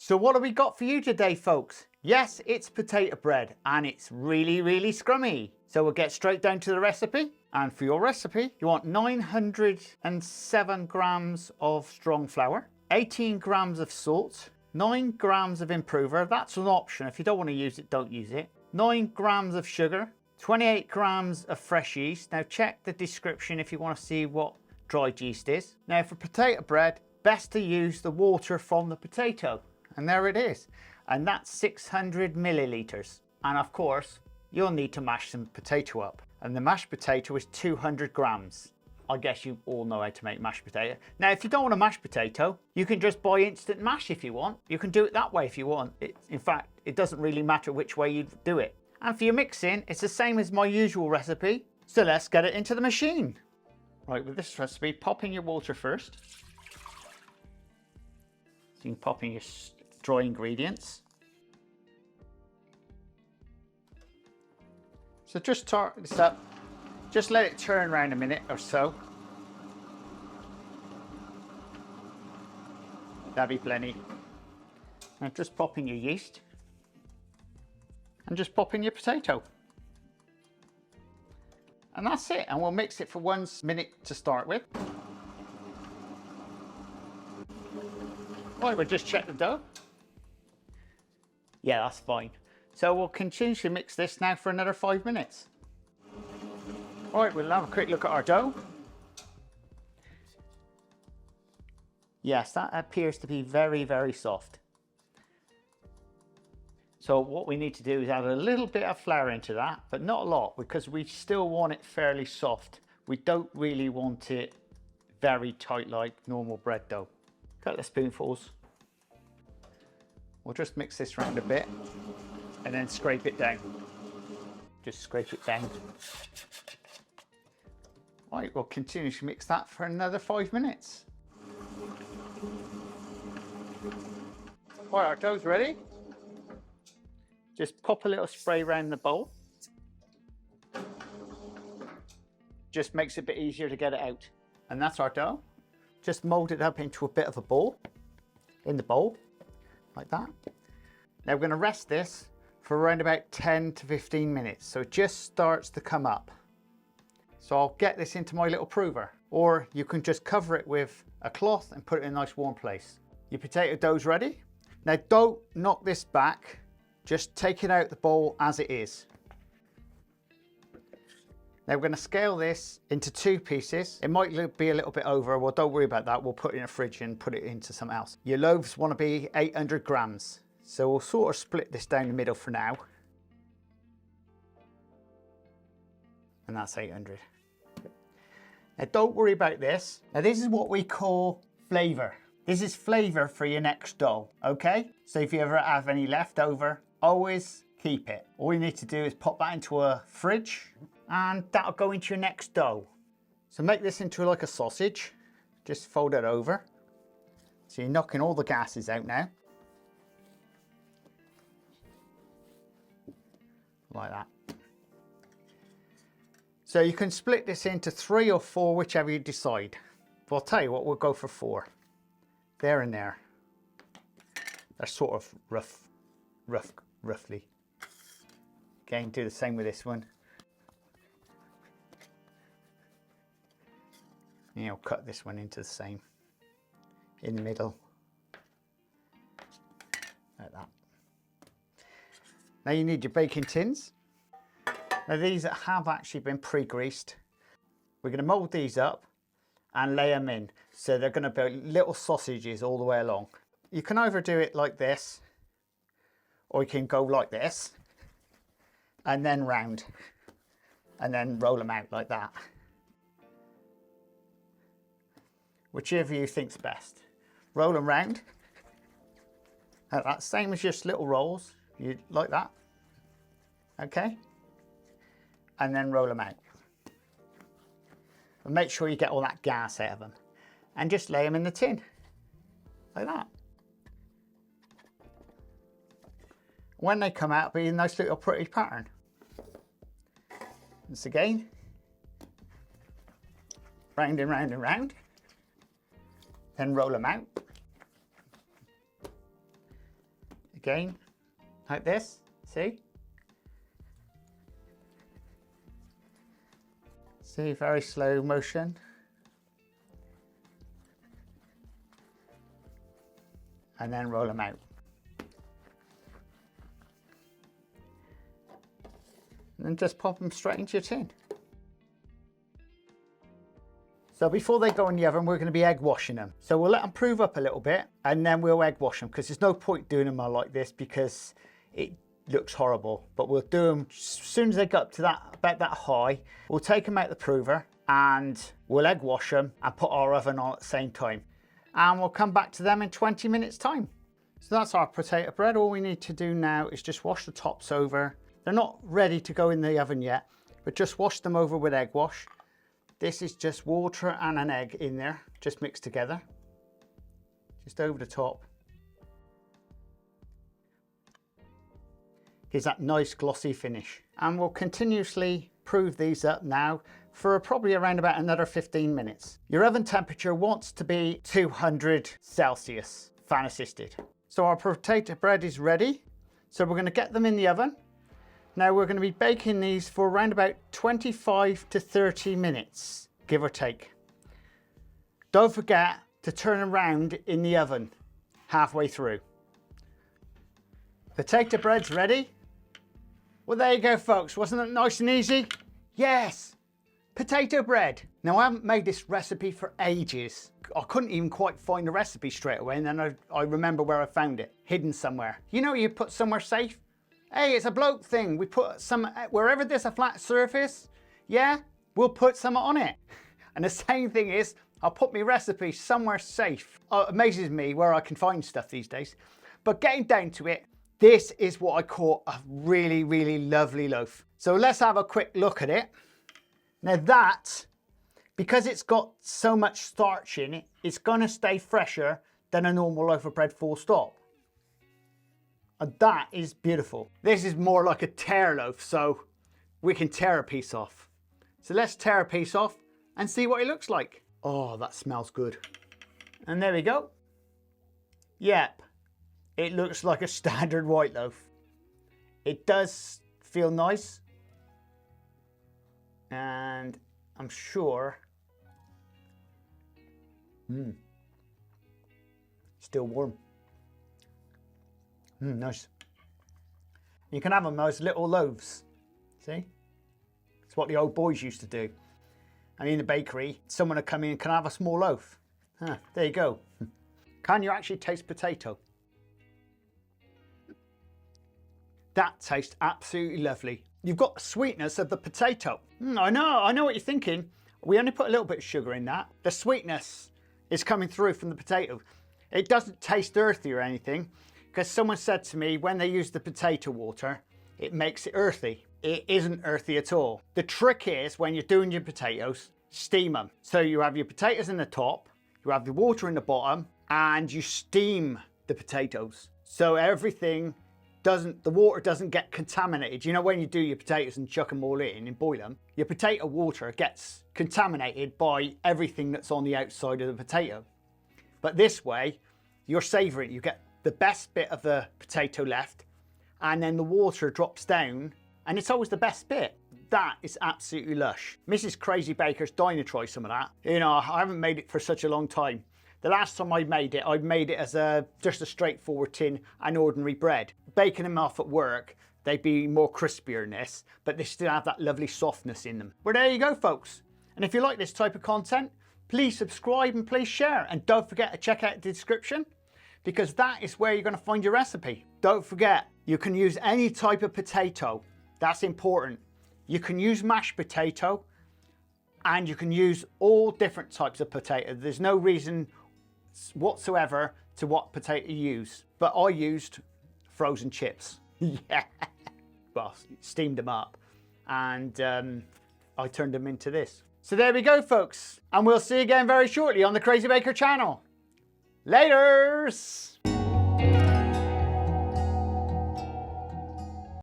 So what have we got for you today, folks? Yes, it's potato bread and it's really, really scrummy. So we'll get straight down to the recipe. And for your recipe, you want 907 grams of strong flour, 18 grams of salt, 9 grams of improver. That's an option. If you don't want to use it, don't use it. 9 grams of sugar, 28 grams of fresh yeast. Now check the description if you want to see what dried yeast is. Now for potato bread, best to use the water from the potato. And there it is. And that's 600 milliliters. And of course, you'll need to mash some potato up. And the mashed potato is 200 grams. I guess you all know how to make mashed potato. Now, if you don't want a mashed potato, you can just buy instant mash if you want. You can do it that way if you want. In fact, it doesn't really matter which way you do it. And for your mixing, it's the same as my usual recipe. So let's get it into the machine. Right, with this recipe, pop in your water first. So you can pop in your dry ingredients. So just start this up. Just let it turn around a minute or so. That'll be plenty. And just pop in your yeast. And just pop in your potato. And that's it. And we'll mix it for 1 minute to start with. Right, we'll just check the dough. Yeah, that's fine. So we'll continue to mix this now for another 5 minutes. All right, we'll have a quick look at our dough. Yes, that appears to be very, very soft. So what we need to do is add a little bit of flour into that, but not a lot, because we still want it fairly soft. We don't really want it very tight like normal bread dough. Couple of spoonfuls. We'll just mix this around a bit and then scrape it down. Just scrape it down. Right, we'll continue to mix that for another 5 minutes. Right, our dough's ready. Just pop a little spray around the bowl. Just makes it a bit easier to get it out. And that's our dough. Just mold it up into a bit of a ball in the bowl, like that. Now we're going to rest this for around about 10 to 15 minutes. So it just starts to come up. So I'll get this into my little prover, or you can just cover it with a cloth and put it in a nice warm place. Your potato dough's ready. Now don't knock this back, just take it out the bowl as it is. Now we're going to scale this into 2 pieces. It might be a little bit over, well don't worry about that, we'll put it in a fridge and put it into something else. Your loaves want to be 800 grams. So we'll sort of split this down the middle for now. And that's 800. Now don't worry about this. Now this is what we call flavour. This is flavour for your next dough, okay? So if you ever have any left over, always keep it. All you need to do is pop that into a fridge and that'll go into your next dough. So make this into like a sausage. Just fold it over. So you're knocking all the gases out now. Like that. So you can split this into 3 or 4, whichever you decide. But I'll tell you what, we'll go for 4. There and there. They're sort of roughly. Again, do the same with this one. And you'll cut this one into the same. In the middle. Like that. Now you need your baking tins. Now these have actually been pre-greased. We're going to mould these up and lay them in. So they're going to be little sausages all the way along. You can either do it like this, or you can go like this, and then round, and then roll them out like that. Whichever you think's best. Roll them round. Like that, same as just little rolls. You like that, okay? And then roll them out. And make sure you get all that gas out of them. And just lay them in the tin, like that. When they come out, it'll be a nice little pretty pattern. Once again, round and round and round. Then roll them out. again, like this, see? See, very slow motion. And then roll them out. And just pop them straight into your tin. So before they go in the oven, we're going to be egg washing them. So we'll let them prove up a little bit and then we'll egg wash them, because there's no point doing them like this because it looks horrible. But we'll do them as soon as they get up to that, about that high. We'll take them out the prover and we'll egg wash them and put our oven on at the same time. And we'll come back to them in 20 minutes time. So that's our potato bread. All we need to do now is just wash the tops over. They're not ready to go in the oven yet, but just wash them over with egg wash. This is just water and an egg in there, just mixed together. Just over the top. Gives that nice glossy finish. And we'll continuously prove these up now for probably around about another 15 minutes. Your oven temperature wants to be 200 Celsius, fan assisted. So our potato bread is ready. So we're going to get them in the oven. Now we're going to be baking these for around about 25 to 30 minutes, give or take. Don't forget to turn around in the oven halfway through. Potato bread's ready. Well, there you go, folks. Wasn't it nice and easy? Yes, potato bread. Now, I haven't made this recipe for ages. I couldn't even quite find the recipe straight away, and then I remember where I found it, hidden somewhere. You know, you put somewhere safe. Hey, it's a bloke thing. We put some, wherever there's a flat surface, yeah, we'll put some on it. And the same thing is, I'll put my recipe somewhere safe. It amazes me where I can find stuff these days. But getting down to it, this is what I call a really, really lovely loaf. So let's have a quick look at it. Now that, because it's got so much starch in it, it's gonna stay fresher than a normal loaf of bread, full stop. And that is beautiful. This is more like a tear loaf, so we can tear a piece off. So let's tear a piece off and see what it looks like. Oh, that smells good. And there we go. Yep, it looks like a standard white loaf. It does feel nice. And I'm sure, still warm. Nice. You can have them as little loaves. See? It's what the old boys used to do. And in the bakery, someone would come in and can I have a small loaf. There you go. Can you actually taste potato? That tastes absolutely lovely. You've got the sweetness of the potato. I know what you're thinking. We only put a little bit of sugar in that. The sweetness is coming through from the potato. It doesn't taste earthy or anything, because someone said to me when they use the potato water, it makes it earthy. It isn't earthy at all. The trick is when you're doing your potatoes, steam them. So you have your potatoes in the top, you have the water in the bottom, and you steam the potatoes. So everything the water doesn't get contaminated. You know, when you do your potatoes and chuck them all in and boil them, your potato water gets contaminated by everything that's on the outside of the potato. But this way, you're savouring it. You get the best bit of the potato left, and then the water drops down, and it's always the best bit. That is absolutely lush. Mrs. Crazy Baker's dying to try some of that. You know, I haven't made it for such a long time. The last time I made it as just a straightforward tin and ordinary bread. Baking them off at work, they'd be more crispier than this, but they still have that lovely softness in them. Well, there you go, folks. And if you like this type of content, please subscribe and please share. And don't forget to check out the description, because that is where you're going to find your recipe. Don't forget, you can use any type of potato. That's important. You can use mashed potato, and you can use all different types of potato. There's no reason whatsoever to what potato you use, but I used frozen chips. Yeah, well, steamed them up, and I turned them into this. So there we go, folks, and we'll see you again very shortly on the Crazy Baker channel. Laters!